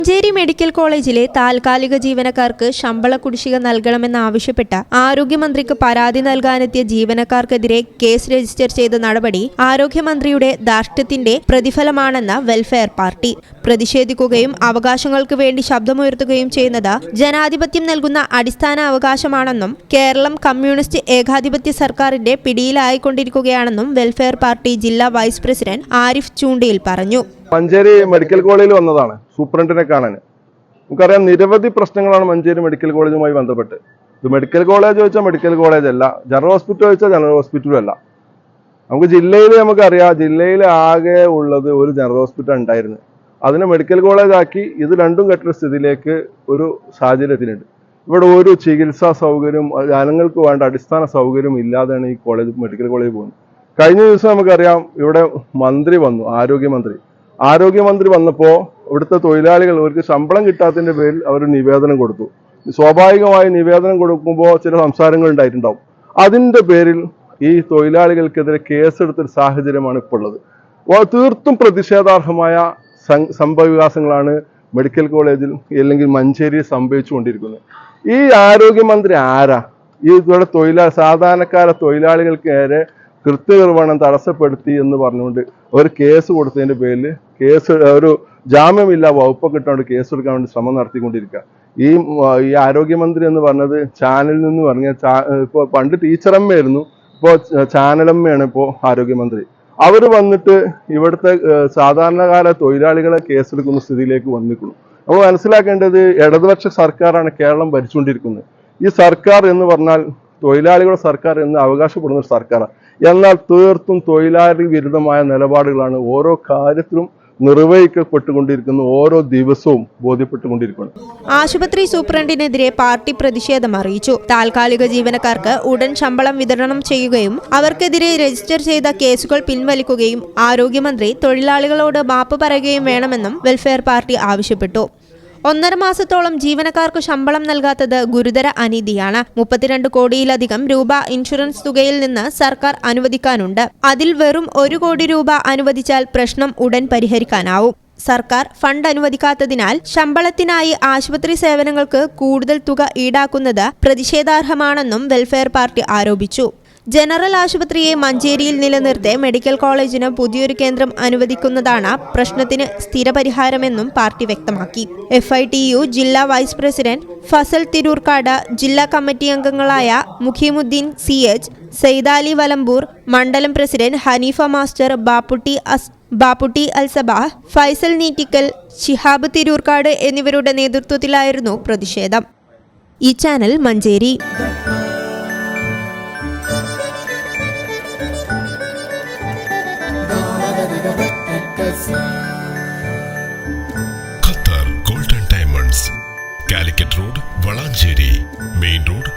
Manjeri medical കോളേജിലെ താൽക്കാലിക ജീവനക്കാർക്ക് ശമ്പള കുടിശ്ശിക നൽകണമെന്നാവശ്യപ്പെട്ട ആരോഗ്യമന്ത്രിക്ക് പരാതി നൽകാനെത്തിയ ജീവനക്കാർക്കെതിരെ കേസ് രജിസ്റ്റർ ചെയ്ത നടപടി ആരോഗ്യമന്ത്രിയുടെ ധാർഷ്ട്യത്തിന്റെ പ്രതിഫലമാണെന്ന് വെൽഫെയർ പാർട്ടി പ്രതിഷേധിക്കുകയും അവകാശങ്ങൾക്ക് വേണ്ടി ശബ്ദമുയർത്തുകയും ചെയ്യുന്നത് ജനാധിപത്യം നൽകുന്ന അടിസ്ഥാന അവകാശമാണെന്നും കേരളം കമ്മ്യൂണിസ്റ്റ് ഏകാധിപത്യ സർക്കാരിന്റെ പിടിയിലായിക്കൊണ്ടിരിക്കുകയാണെന്നും വെൽഫെയർ പാർട്ടി ജില്ലാ വൈസ് പ്രസിഡന്റ് ആരിഫ് ചൂണ്ടിയിൽ പറഞ്ഞു. മഞ്ചേരി മെഡിക്കൽ കോളേജിൽ വന്നതാണ് സൂപ്രണ്ടിനെ കാണാൻ. നമുക്കറിയാം നിരവധി പ്രശ്നങ്ങളാണ് മഞ്ചേരി മെഡിക്കൽ കോളേജുമായി ബന്ധപ്പെട്ട്. ഇത് മെഡിക്കൽ കോളേജ് ചോദിച്ചാൽ മെഡിക്കൽ കോളേജ് അല്ല, ജനറൽ ഹോസ്പിറ്റൽ ചോദിച്ചാൽ ജനറൽ ഹോസ്പിറ്റലും അല്ല. നമുക്ക് ജില്ലയിൽ നമുക്കറിയാം, ജില്ലയിൽ ആകെ ഉള്ളത് ഒരു ജനറൽ ഹോസ്പിറ്റൽ ഉണ്ടായിരുന്നു. അതിനെ മെഡിക്കൽ കോളേജ് ആക്കി ഇത് രണ്ടും കെട്ടുന്ന സ്ഥിതിയിലേക്ക് ഒരു സാഹചര്യത്തിനുണ്ട്. ഇവിടെ ഒരു ചികിത്സാ സൗകര്യം, ജനങ്ങൾക്ക് വേണ്ട അടിസ്ഥാന സൗകര്യം ഇല്ലാതെയാണ് ഈ കോളേജ് മെഡിക്കൽ കോളേജ് പോകുന്നത്. കഴിഞ്ഞ ദിവസം നമുക്കറിയാം ഇവിടെ മന്ത്രി വന്നു, ആരോഗ്യമന്ത്രി വന്നപ്പോൾ ഇവിടുത്തെ തൊഴിലാളികൾ അവർക്ക് ശമ്പളം കിട്ടാത്തതിന്റെ പേരിൽ അവർ നിവേദനം കൊടുത്തു. സ്വാഭാവികമായി നിവേദനം കൊടുക്കുമ്പോൾ ചില സംസാരങ്ങൾ ഉണ്ടായിട്ടുണ്ടാവും. അതിന്റെ പേരിൽ ഈ തൊഴിലാളികൾക്കെതിരെ കേസെടുത്തൊരു സാഹചര്യമാണ് ഇപ്പോൾ ഉള്ളത്. തീർത്തും പ്രതിഷേധാർഹമായ സംഭവവികാസങ്ങളാണ് മെഡിക്കൽ കോളേജിൽ അല്ലെങ്കിൽ മഞ്ചേരിയിൽ സംഭവിച്ചുകൊണ്ടിരിക്കുന്നത്. ഈ ആരോഗ്യമന്ത്രി ആരാ? ഈ ഇവിടെ സാധാരണക്കാരെ തൊഴിലാളികൾക്ക് നേരെ കൃത്യനിർവഹണം തടസ്സപ്പെടുത്തി എന്ന് പറഞ്ഞുകൊണ്ട് ഒരു കേസ് കൊടുത്തതിന്റെ പേരിൽ ഒരു ജാമ്യമില്ല വകുപ്പൊക്കെ ഇട്ടുകൊണ്ട് കേസ് എടുക്കാൻ വേണ്ടി ശ്രമം നടത്തിക്കൊണ്ടിരിക്കുക. ഈ ആരോഗ്യമന്ത്രി എന്ന് പറഞ്ഞത് ചാനലിൽ നിന്ന് പറഞ്ഞ ഇപ്പോൾ പണ്ട് ടീച്ചറമ്മയായിരുന്നു, ഇപ്പോൾ ചാനലമ്മയാണ് ഇപ്പോൾ ആരോഗ്യമന്ത്രി. അവർ വന്നിട്ട് ഇവിടുത്തെ സാധാരണക്കാര തൊഴിലാളികളെ കേസെടുക്കുന്ന സ്ഥിതിയിലേക്ക് വന്നിരിക്കുന്നു. നമ്മൾ മനസ്സിലാക്കേണ്ടത് ഇടതുപക്ഷ സർക്കാരാണ് കേരളം ഭരിച്ചുകൊണ്ടിരിക്കുന്നത്. ഈ സർക്കാർ എന്ന് പറഞ്ഞാൽ തൊഴിലാളികളുടെ സർക്കാർ എന്ന് അവകാശപ്പെടുന്ന ഒരു സർക്കാരാണ്. എന്നാൽ തീർത്തും തൊഴിലാളി വിരുദ്ധമായ നിലപാടുകളാണ് ഓരോ കാര്യത്തിലും നിർവഹിക്കപ്പെട്ടുകൊണ്ടിരിക്കുന്നു, ഓരോ ദിവസവും ബോധ്യപ്പെട്ടുകൊണ്ടിരിക്കുന്നു. ആശുപത്രി സൂപ്രണ്ടിനെതിരെ പാർട്ടി പ്രതിഷേധം അറിയിച്ചു. താൽക്കാലിക ജീവനക്കാർക്ക് ഉടൻ ശമ്പളം വിതരണം ചെയ്യുകയും അവർക്കെതിരെ രജിസ്റ്റർ ചെയ്ത കേസുകൾ പിൻവലിക്കുകയും ആരോഗ്യമന്ത്രി തൊഴിലാളികളോട് മാപ്പ് പറയുകയും വേണമെന്നും വെൽഫെയർ പാർട്ടി ആവശ്യപ്പെട്ടു. 1.5 മാസത്തോളം ജീവനക്കാർക്ക് ശമ്പളം നൽകാത്തത് ഗുരുതര അനീതിയാണ്. 32 കോടിയിലധികം രൂപ ഇൻഷുറൻസ് തുകയിൽ നിന്ന് സർക്കാർ അനുവദിക്കാനുണ്ട്. അതിൽ വെറും 1 കോടി രൂപ അനുവദിച്ചാൽ പ്രശ്നം ഉടൻ പരിഹരിക്കാനാവും. സർക്കാർ ഫണ്ട് അനുവദിക്കാത്തതിനാൽ ശമ്പളത്തിനായി ആശുപത്രി സേവനങ്ങൾക്ക് കൂടുതൽ തുക ഈടാക്കുന്നത് പ്രതിഷേധാർഹമാണെന്നും വെൽഫെയർ പാർട്ടി ആരോപിച്ചു. ജനറൽ ആശുപത്രിയെ മഞ്ചേരിയിൽ നിലനിർത്തി മെഡിക്കൽ കോളേജിന് പുതിയൊരു കേന്ദ്രം അനുവദിക്കുന്നതാണ് പ്രശ്നത്തിന് സ്ഥിരപരിഹാരമെന്നും പാർട്ടി വ്യക്തമാക്കി. FITU ജില്ലാ വൈസ് പ്രസിഡന്റ് ഫസൽ തിരൂർക്കാട്, ജില്ലാ കമ്മിറ്റി അംഗങ്ങളായ മുഖീമുദ്ദീൻ CH, സൈദാലി വലമ്പൂർ, മണ്ഡലം പ്രസിഡന്റ് ഹനീഫ മാസ്റ്റർ, ബാപ്പുട്ടി അൽസബാഹ്, ഫൈസൽ നീറ്റിക്കൽ, ശിഹാബ് തിരൂർക്കാട് എന്നിവരുടെ നേതൃത്വത്തിലായിരുന്നു പ്രതിഷേധം. ഈ channel Manjeri. Qatar golden diamonds, Calicut road, Valanchery main road,